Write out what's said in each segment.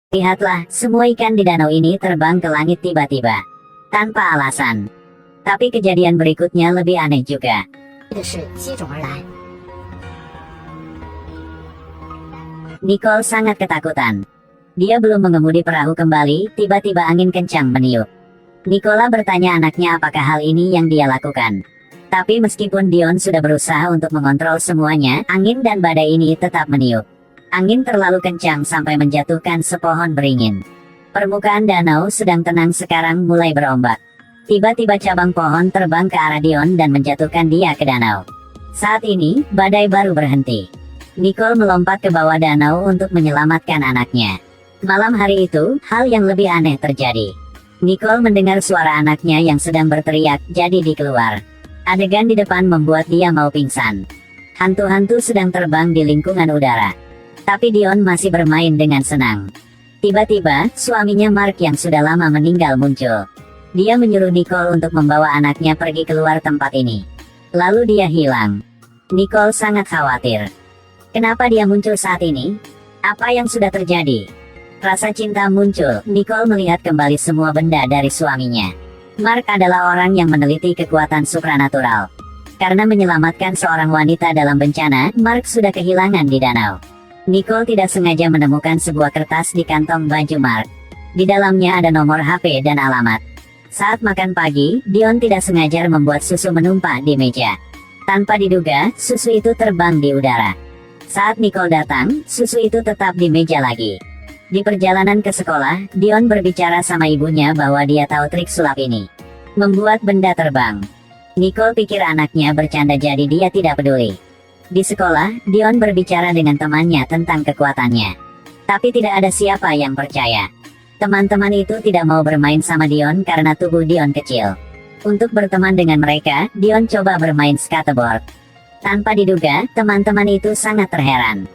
Lihatlah, semua ikan di danau ini terbang ke langit tiba-tiba. Tanpa alasan. Tapi kejadian berikutnya lebih aneh juga. 的是接踵而来。 Nicole sangat ketakutan. Dia belum mengemudi perahu kembali, tiba-tiba angin kencang meniup. Nicola bertanya anaknya apakah hal ini yang dia lakukan. Tapi meskipun Dion sudah berusaha untuk mengontrol semuanya, angin dan badai ini tetap meniup. Angin terlalu kencang sampai menjatuhkan sepohon beringin. Permukaan danau sedang tenang sekarang mulai berombak. Tiba-tiba cabang pohon terbang ke arah Dion dan menjatuhkan dia ke danau. Saat ini, badai baru berhenti. Nicole melompat ke bawah danau untuk menyelamatkan anaknya. Malam hari itu, hal yang lebih aneh terjadi. Nicole mendengar suara anaknya yang sedang berteriak, jadi dikeluar. Adegan di depan membuat dia mau pingsan. Hantu-hantu sedang terbang di lingkungan udara. Tapi Dion masih bermain dengan senang. Tiba-tiba, suaminya Mark yang sudah lama meninggal muncul. Dia menyuruh Nicole untuk membawa anaknya pergi keluar tempat ini. Lalu dia hilang. Nicole sangat khawatir. Kenapa dia muncul saat ini? Apa yang sudah terjadi? Rasa cinta muncul. Nicole melihat kembali semua benda dari suaminya. Mark adalah orang yang meneliti kekuatan supranatural. Karena menyelamatkan seorang wanita dalam bencana, Mark sudah kehilangan di danau. Nicole tidak sengaja menemukan sebuah kertas di kantong baju Mark. Di dalamnya ada nomor HP dan alamat. Saat makan pagi, Dion tidak sengaja membuat susu menumpah di meja. Tanpa diduga, susu itu terbang di udara. Saat Nicole datang, susu itu tetap di meja lagi. Di perjalanan ke sekolah, Dion berbicara sama ibunya bahwa dia tahu trik sulap ini. Membuat benda terbang. Nicole pikir anaknya bercanda jadi dia tidak peduli. Di sekolah, Dion berbicara dengan temannya tentang kekuatannya. Tapi tidak ada siapa yang percaya. Teman-teman itu tidak mau bermain sama Dion karena tubuh Dion kecil. Untuk berteman dengan mereka, Dion coba bermain skateboard. Tanpa diduga, teman-teman itu sangat terheran.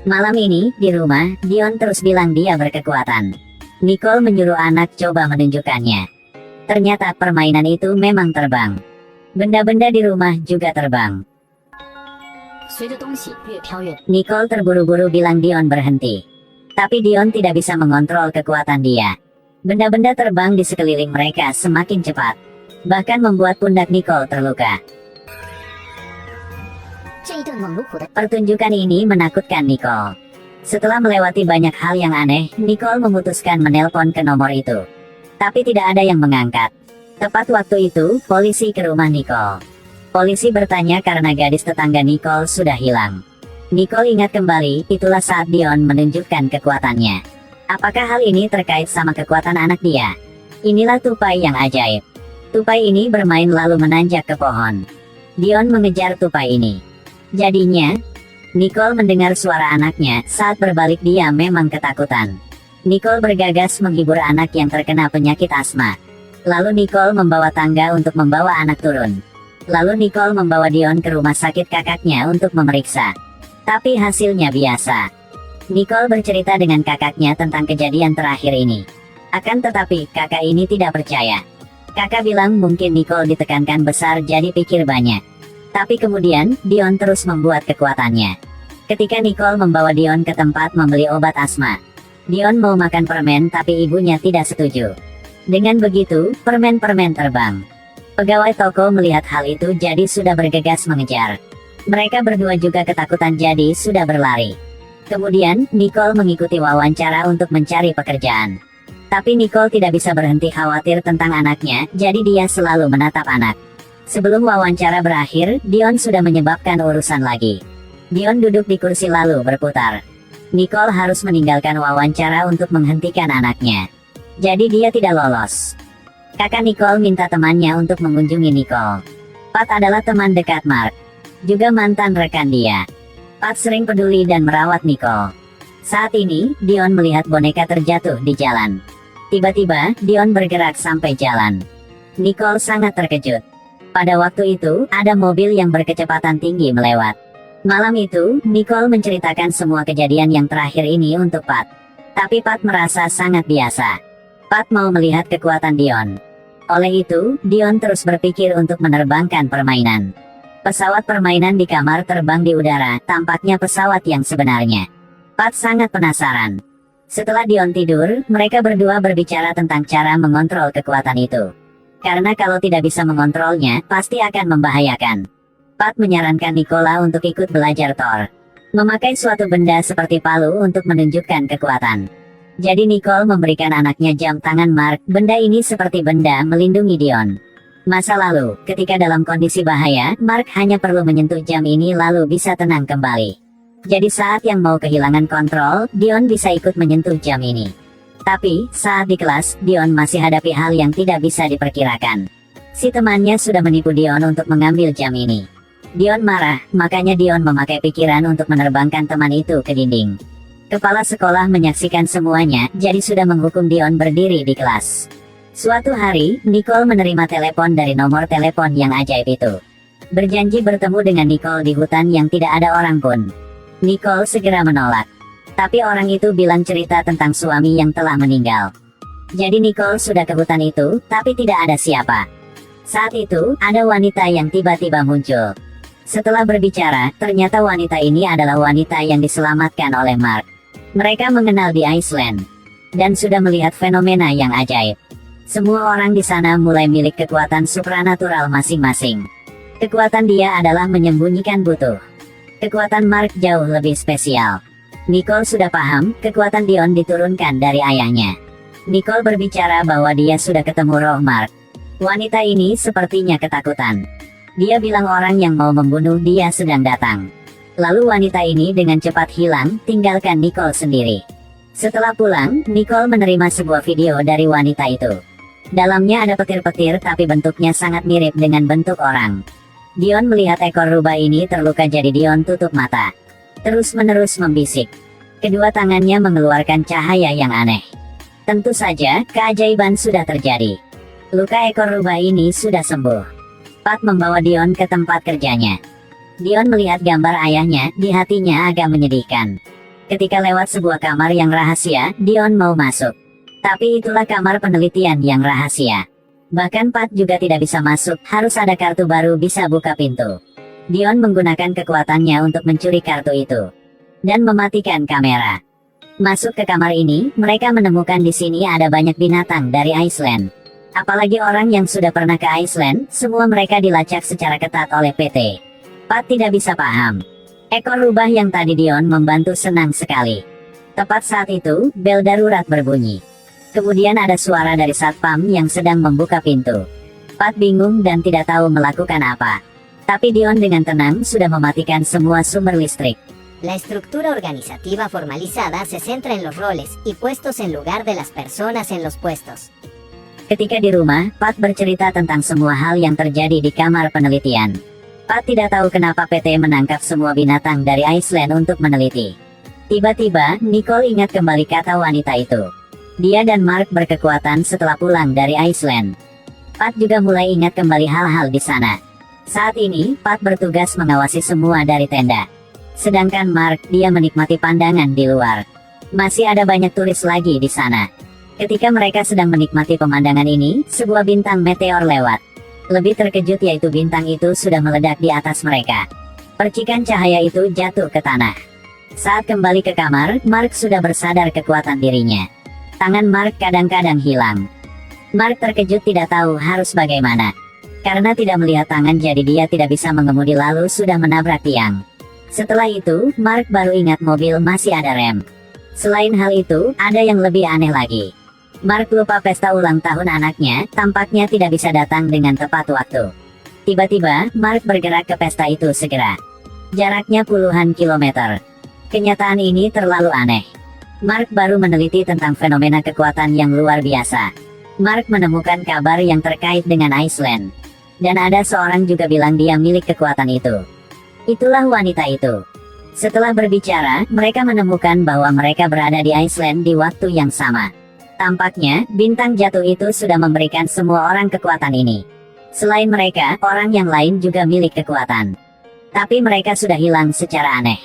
Malam ini, di rumah, Dion terus bilang dia berkekuatan. Nicole menyuruh anak coba menunjukkannya. Ternyata permainan itu memang terbang. Benda-benda di rumah juga terbang. 随着东西越飘越， Nicole terburu-buru bilang Dion berhenti. Tapi Dion tidak bisa mengontrol kekuatan dia. Benda-benda terbang di sekeliling mereka semakin cepat. Bahkan membuat pundak Nicole terluka. 这一顿猛如虎的 Pertunjukan ini menakutkan Nicole. Setelah melewati banyak hal yang aneh, Nicole memutuskan menelpon ke nomor itu. Tapi tidak ada yang mengangkat. Tepat waktu itu, polisi ke rumah Nicole. Polisi bertanya karena gadis tetangga Nicole sudah hilang. Nicole ingat kembali, itulah saat Dion menunjukkan kekuatannya. Apakah hal ini terkait sama kekuatan anak dia? Inilah tupai yang ajaib. Tupai ini bermain lalu menanjak ke pohon. Dion mengejar tupai ini. Jadinya, Nicole mendengar suara anaknya. Saat berbalik dia memang ketakutan. Nicole bergagas menghibur anak yang terkena penyakit asma. Lalu Nicole membawa tangga untuk membawa anak turun. Lalu Nicole membawa Dion ke rumah sakit kakaknya untuk memeriksa. Tapi hasilnya biasa. Nicole bercerita dengan kakaknya tentang kejadian terakhir ini. Akan tetapi, kakak ini tidak percaya. Kakak bilang mungkin Nicole ditekankan besar jadi pikir banyak. Tapi kemudian, Dion terus membuat kekuatannya. Ketika Nicole membawa Dion ke tempat membeli obat asma. Dion mau makan permen tapi ibunya tidak setuju. Dengan begitu, permen-permen terbang. Pegawai toko melihat hal itu jadi sudah bergegas mengejar. Mereka berdua juga ketakutan jadi sudah berlari. Kemudian, Nicole mengikuti wawancara untuk mencari pekerjaan. Tapi Nicole tidak bisa berhenti khawatir tentang anaknya, jadi dia selalu menatap anak. Sebelum wawancara berakhir, Dion sudah menyebabkan urusan lagi. Dion duduk di kursi lalu berputar. Nicole harus meninggalkan wawancara untuk menghentikan anaknya. Jadi dia tidak lolos. Kakak Nicole minta temannya untuk mengunjungi Nicole. Pat adalah teman dekat Mark. Juga mantan rekan dia. Pat sering peduli dan merawat Nicole. Saat ini, Dion melihat boneka terjatuh di jalan. Tiba-tiba, Dion bergerak sampai jalan. Nicole sangat terkejut. Pada waktu itu, ada mobil yang berkecepatan tinggi melewat. Malam itu, Nicole menceritakan semua kejadian yang terakhir ini untuk Pat. Tapi Pat merasa sangat biasa. Pat mau melihat kekuatan Dion. Oleh itu, Dion terus berpikir untuk menerbangkan permainan. Pesawat permainan di kamar terbang di udara, tampaknya pesawat yang sebenarnya. Pat sangat penasaran. Setelah Dion tidur, mereka berdua berbicara tentang cara mengontrol kekuatan itu. Karena kalau tidak bisa mengontrolnya, pasti akan membahayakan. Pat menyarankan Nicola untuk ikut belajar Thor. Memakai suatu benda seperti palu untuk menunjukkan kekuatan. Jadi Nicole memberikan anaknya jam tangan Mark, benda ini seperti benda melindungi Dion. Masa lalu, ketika dalam kondisi bahaya, Mark hanya perlu menyentuh jam ini lalu bisa tenang kembali. Jadi saat yang mau kehilangan kontrol, Dion bisa ikut menyentuh jam ini. Tapi, saat di kelas, Dion masih hadapi hal yang tidak bisa diperkirakan. Si temannya sudah menipu Dion untuk mengambil jam ini. Dion marah, makanya Dion memakai pikiran untuk menerbangkan teman itu ke dinding. Kepala sekolah menyaksikan semuanya, jadi sudah menghukum Dion berdiri di kelas. Suatu hari, Nicole menerima telepon dari nomor telepon yang ajaib itu. Berjanji bertemu dengan Nicole di hutan yang tidak ada orang pun. Nicole segera menolak. Tapi orang itu bilang cerita tentang suami yang telah meninggal. Jadi Nicole sudah ke hutan itu, tapi tidak ada siapa. Saat itu, ada wanita yang tiba-tiba muncul. Setelah berbicara, ternyata wanita ini adalah wanita yang diselamatkan oleh Mark. Mereka mengenal di Iceland. Dan sudah melihat fenomena yang ajaib. Semua orang di sana mulai milik kekuatan supranatural masing-masing. Kekuatan dia adalah menyembunyikan butuh. Kekuatan Mark jauh lebih spesial. Nicole sudah paham, kekuatan Dion diturunkan dari ayahnya. Nicole berbicara bahwa dia sudah ketemu roh Mark. Wanita ini sepertinya ketakutan. Dia bilang orang yang mau membunuh dia sedang datang. Lalu wanita ini dengan cepat hilang, tinggalkan Nicole sendiri. Setelah pulang, Nicole menerima sebuah video dari wanita itu. Dalamnya ada petir-petir tapi bentuknya sangat mirip dengan bentuk orang. Dion melihat ekor rubah ini terluka jadi Dion tutup mata. Terus-menerus membisik. Kedua tangannya mengeluarkan cahaya yang aneh. Tentu saja, keajaiban sudah terjadi. Luka ekor rubah ini sudah sembuh. Pat membawa Dion ke tempat kerjanya. Dion melihat gambar ayahnya, di hatinya agak menyedihkan. Ketika lewat sebuah kamar yang rahasia, Dion mau masuk. Tapi itulah kamar penelitian yang rahasia. Bahkan Pat juga tidak bisa masuk, harus ada kartu baru bisa buka pintu. Dion menggunakan kekuatannya untuk mencuri kartu itu. Dan mematikan kamera. Masuk ke kamar ini, mereka menemukan di sini ada banyak binatang dari Iceland. Apalagi orang yang sudah pernah ke Iceland, semua mereka dilacak secara ketat oleh PT. Pat tidak bisa paham. Ekor rubah yang tadi Dion membantu senang sekali. Tepat saat itu, bel darurat berbunyi. Kemudian ada suara dari satpam yang sedang membuka pintu. Pat bingung dan tidak tahu melakukan apa. Tapi Dion dengan tenang sudah mematikan semua sumber listrik. La estructura organizativa formalizada se centra en los roles y puestos en lugar de las personas en los puestos. Ketika di rumah, Pat bercerita tentang semua hal yang terjadi di kamar penelitian. Pat tidak tahu kenapa PT menangkap semua binatang dari Iceland untuk meneliti. Tiba-tiba, Nicole ingat kembali kata wanita itu. Dia dan Mark berkekuatan setelah pulang dari Iceland. Pat juga mulai ingat kembali hal-hal di sana. Saat ini, Pat bertugas mengawasi semua dari tenda. Sedangkan Mark, dia menikmati pandangan di luar. Masih ada banyak turis lagi di sana. Ketika mereka sedang menikmati pemandangan ini, sebuah bintang meteor lewat. Lebih terkejut yaitu bintang itu sudah meledak di atas mereka. Percikan cahaya itu jatuh ke tanah. Saat kembali ke kamar, Mark sudah bersadar kekuatan dirinya. Tangan Mark kadang-kadang hilang. Mark terkejut tidak tahu harus bagaimana. Karena tidak melihat tangan jadi dia tidak bisa mengemudi lalu sudah menabrak tiang. Setelah itu, Mark baru ingat mobil masih ada rem. Selain hal itu, ada yang lebih aneh lagi. Mark lupa pesta ulang tahun anaknya, tampaknya tidak bisa datang dengan tepat waktu. Tiba-tiba, Mark bergerak ke pesta itu segera. Jaraknya puluhan kilometer. Kenyataan ini terlalu aneh. Mark baru meneliti tentang fenomena kekuatan yang luar biasa. Mark menemukan kabar yang terkait dengan Iceland. Dan ada seorang juga bilang dia milik kekuatan itu. Itulah wanita itu. Setelah berbicara, mereka menemukan bahwa mereka berada di Iceland di waktu yang sama. Tampaknya, bintang jatuh itu sudah memberikan semua orang kekuatan ini. Selain mereka, orang yang lain juga milik kekuatan. Tapi mereka sudah hilang secara aneh.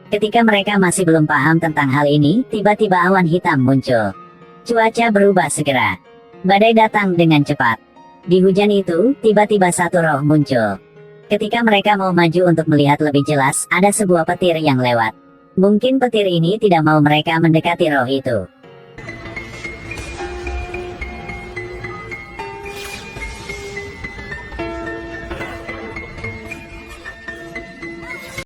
Ketika mereka masih belum paham tentang hal ini, tiba-tiba awan hitam muncul. Cuaca berubah segera. Badai datang dengan cepat. Di hujan itu, tiba-tiba satu roh muncul. Ketika mereka mau maju untuk melihat lebih jelas, ada sebuah petir yang lewat. Mungkin petir ini tidak mau mereka mendekati roh itu.